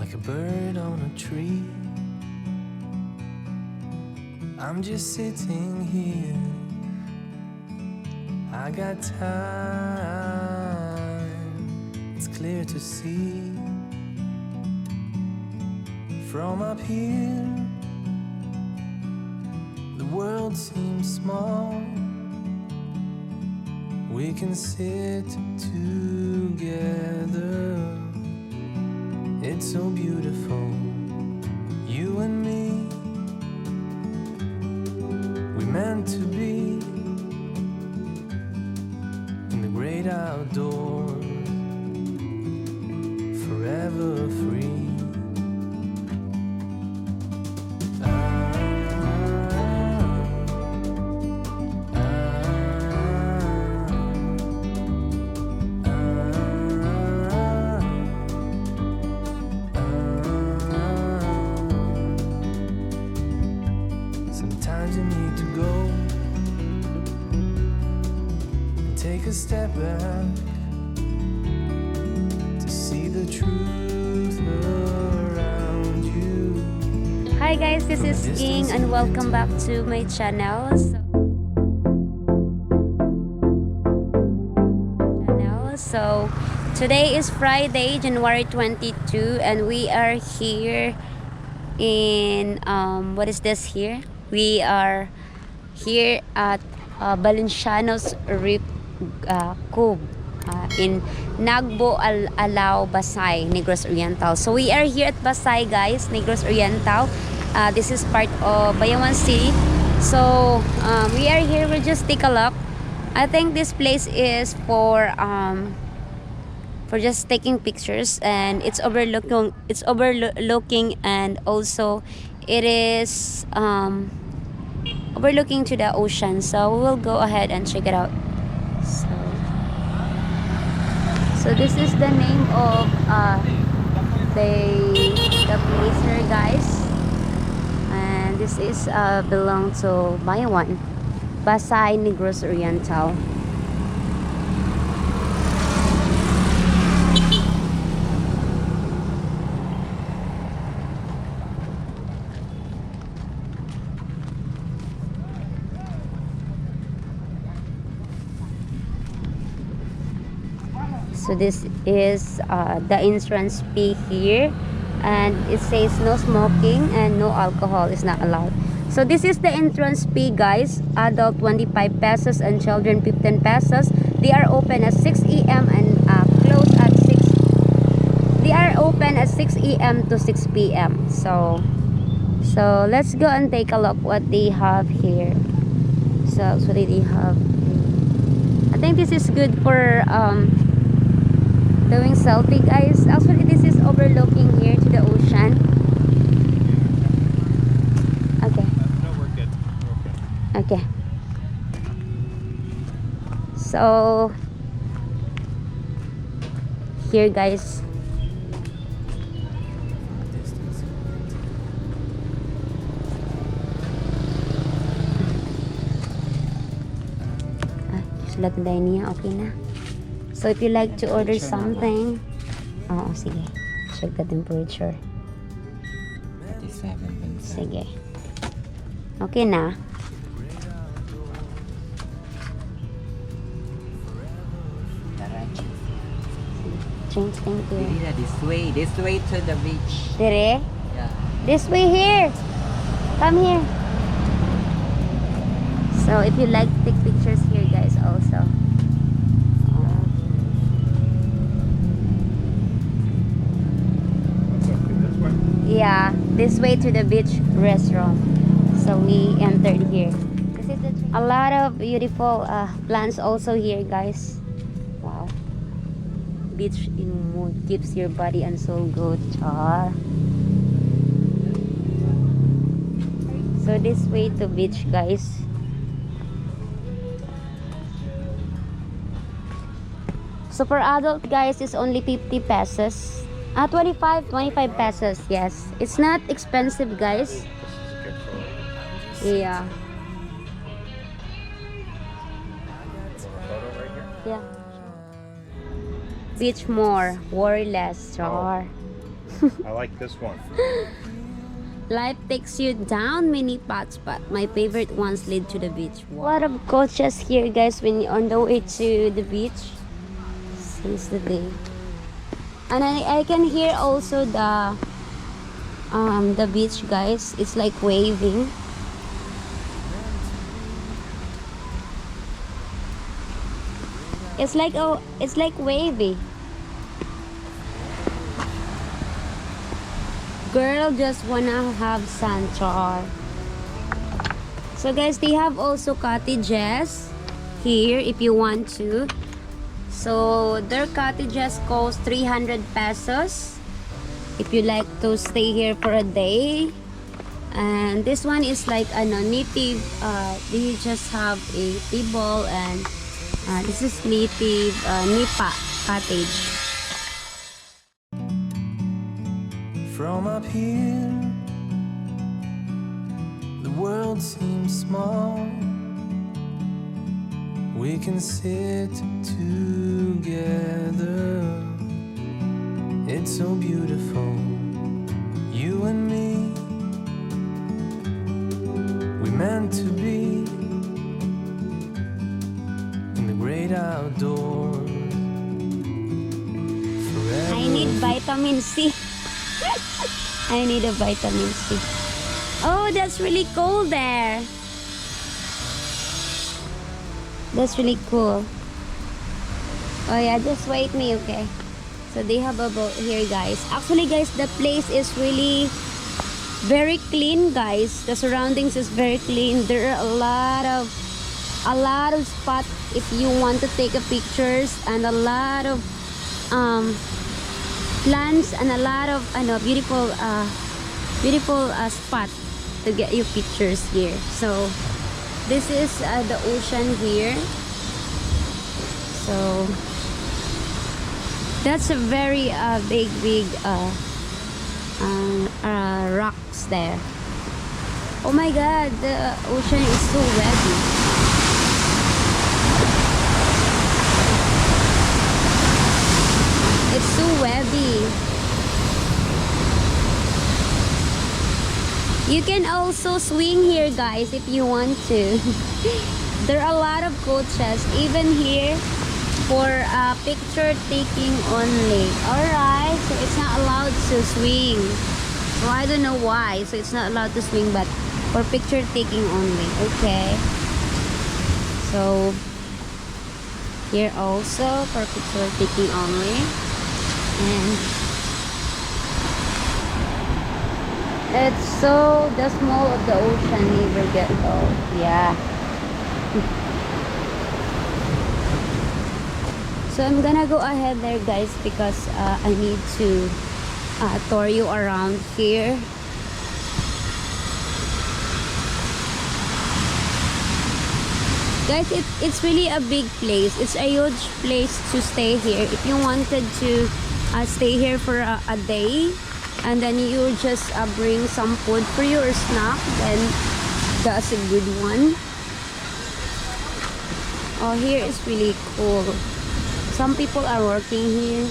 like a bird on a tree. I'm just sitting here, I got time, it's clear to see. From up here, the world seems small. We can sit together. It's so beautiful, you and me. We meant to be in the great outdoors, forever free. Sometimes you need to go and take a step back to see the truth around you. Hi guys, this is King and welcome back to my channel. So today is Friday, January 22, and we are here in what is this here? We are here at Valenciano's Reef Cove in Nagbo Alao, Basay, Negros Oriental. So we are here at Basay, guys, Negros Oriental. This is part of Bayawan City. So we are here. We'll just take a look. I think this place is for just taking pictures, and it's overlooking, and also it is overlooking to the ocean. So we will go ahead and check it out. So this is the name of the place here, guys, and this is belong to Bayawan, Basaynegros Oriental. So this is the entrance fee here, and it says no smoking and no alcohol is not allowed. So this is the entrance fee, guys. Adult 25 pesos and children 15 pesos. They are open at 6 a.m. and close at 6. They are open at 6 a.m. to 6 p.m. So let's go and take a look what they have here. So what they have. I think this is good for doing selfie, guys. Actually, this is overlooking here to the ocean. Okay. No, we're good. Okay. So here, guys. Sulat na niya, okay na. So if you like to order something, sige. Check the temperature. 37. Sige. Okay na. Change, thank you. This way to the beach. Dire? Yeah. This way here. Come here. So if you like to take pictures here, guys, also. Yeah, this way to the beach restaurant. So we entered here. A lot of beautiful plants also here, guys. Wow. Beach in mood keeps your body and soul good. Char. So this way to beach, guys. So for adult, guys, it's only 50 pesos. 25 pesos, yes. It's not expensive, guys. Yeah. Yeah. Beach more, worry less, char. I like this one. Life takes you down many paths, but my favorite ones lead to the beach. Wow. A lot of coaches here, guys, when you're on the way to the beach since the day. And I can hear also the beach, guys. It's like waving. It's like wavy. Girl just wanna have sunchar. So guys, they have also cottages here if you want to. So their cottages cost 300 pesos if you like to stay here for a day. And this one is like native. They just have a table, and this is native nipa cottage. From up here, the world seems small. We can sit together. It's so beautiful, you and me. We meant to be in the great outdoors. Forever. I need vitamin C. I need a vitamin C. Oh, that's really cool there. That's really cool. Oh yeah, just wait me, okay? So they have a boat here, guys. Actually, guys, the place is really very clean, guys. The surroundings is very clean. There are a lot of spots if you want to take a pictures, and a lot of plants, and a lot of beautiful spot to get your pictures here. So this is the ocean here. So that's a very big rocks there. Oh my god, the ocean is so wavy. It's so wavy. You can also swing here, guys, if you want to. There are a lot of coaches, even here, for picture taking only. Alright, so it's not allowed to swing. So I don't know why. So it's not allowed to swing, but for picture taking only. Okay. So here also for picture taking only. And it's so the small of the ocean never get old. Yeah. So I'm gonna go ahead there, guys, because I need to tour you around here. Guys, it's really a big place. It's a huge place to stay here. If you wanted to stay here for a day, and then you just bring some food for you or snack, then that's a good one. Oh, here is really cool. Some people are working here.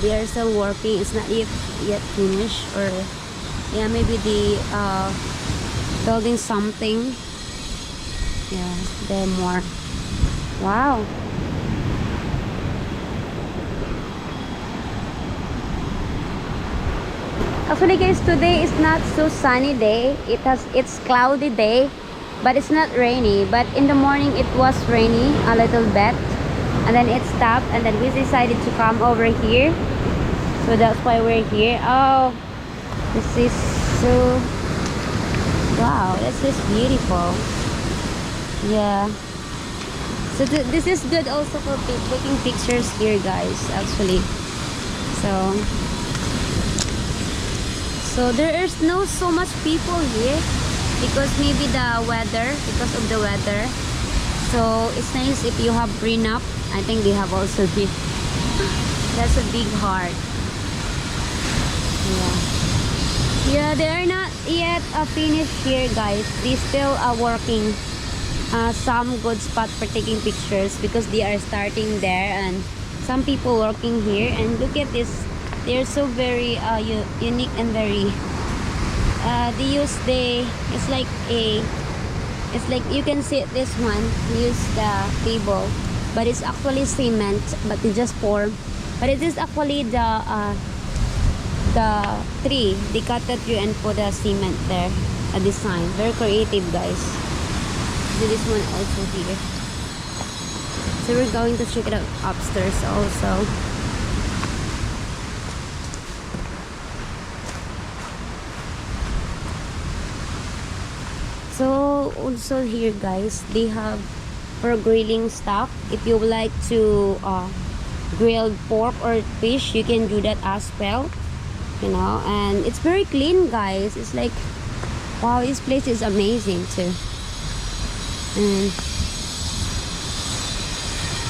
They are still working. It's not yet finished, or yeah, maybe they building something. Yeah, there are more. Wow. Actually, guys, today is not so sunny day. It's cloudy day, but it's not rainy. But in the morning it was rainy a little bit, and then it stopped, and then we decided to come over here. So that's why we're here. Oh, this is so wow, this is beautiful. Yeah. So this is good also for taking pictures here, guys, actually. So there is no so much people here because maybe because of the weather. So it's nice if you have prenup. I think they have also big. That's a big heart. Yeah, they are not yet finished here, guys. They still are working some good spot for taking pictures because they are starting there, and some people working here. And look at this They're so very unique and very it's like you can see this one use the table, but it's actually cement, but they just pour. But it is actually the tree. They cut the tree and put the cement there. A design, very creative, guys. So this one also here. So we're going to check it out upstairs also. So also here, guys, they have for grilling stuff. If you would like to grilled pork or fish, you can do that as well, you know. And it's very clean, guys. It's like, wow, this place is amazing too. And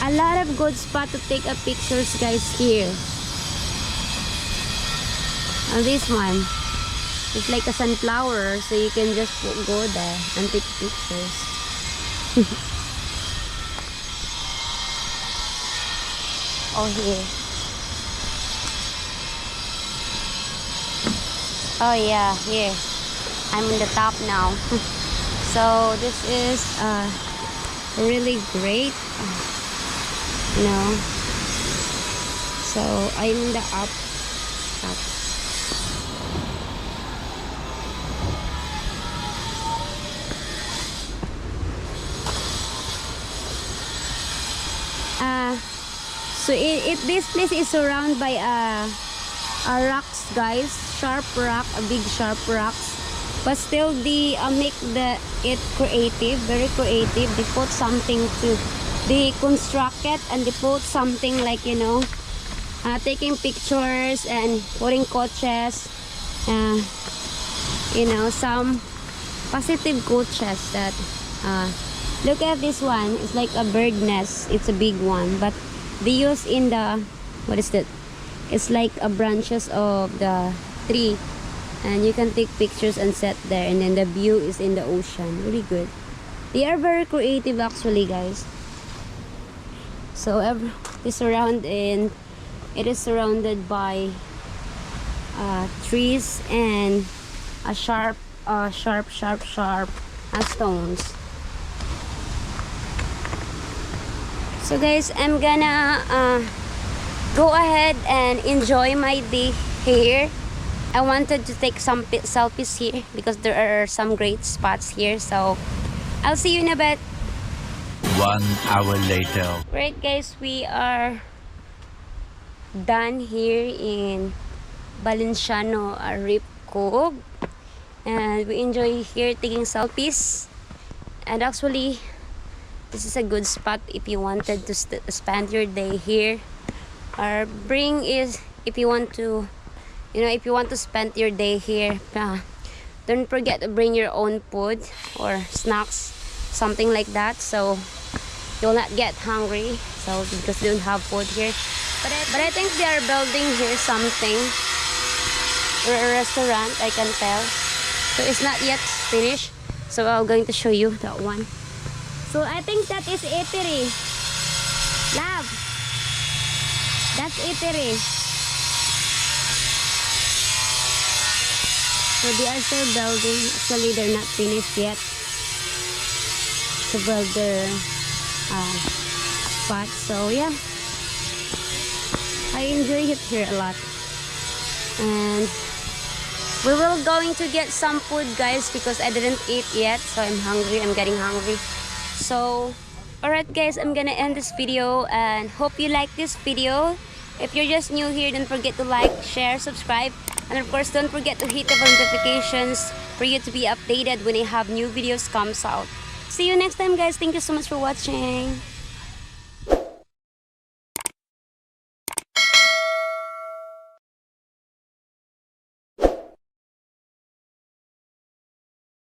a lot of good spot to take a pictures, guys, here. And this one, it's like a sunflower, so you can just go there and take pictures. Oh, here. Oh yeah, here. I'm in the top now. So this is really great, you know. So I'm in the up. So this place is surrounded by rocks, guys, sharp rock, a big sharp rocks, but still they make it creative, very creative. They put something they construct it, and they put something like, you know, taking pictures and putting coaches, you know, some positive coaches that look at this one. It's like a bird nest. It's a big one, but they use in the, what is that? It's like a branches of the tree, and you can take pictures and set there, and then the view is in the ocean. Really good. They are very creative, actually, guys. So it is surrounded by trees and a sharp stones. So guys, I'm gonna go ahead and enjoy my day here. I wanted to take some selfies here because there are some great spots here. So I'll see you in a bit. 1 hour later. Right, guys, we are done here in Valenciano, Reef, Cove, and we enjoy here taking selfies. And actually, this is a good spot if you wanted to spend your day here, or if you want to, you know, if you want to spend your day here. Don't forget to bring your own food or snacks, something like that, so you'll not get hungry. So because you don't have food here, but I think they are building here something, or a restaurant, I can tell. So it's not yet finished, so I'm going to show you that one. So I think that is eatery. Love, that's eatery. So they are still building. Actually, they're not finished yet to build their spot. So yeah, I enjoy it here a lot. And we will going to get some food, guys, because I didn't eat yet, so I'm hungry. I'm getting hungry. So alright, guys, I'm gonna end this video, and hope you like this video. If you're just new here, don't forget to like, share, subscribe, and of course don't forget to hit the notifications for you to be updated when I have new videos comes out. See you next time, guys. Thank you so much for watching.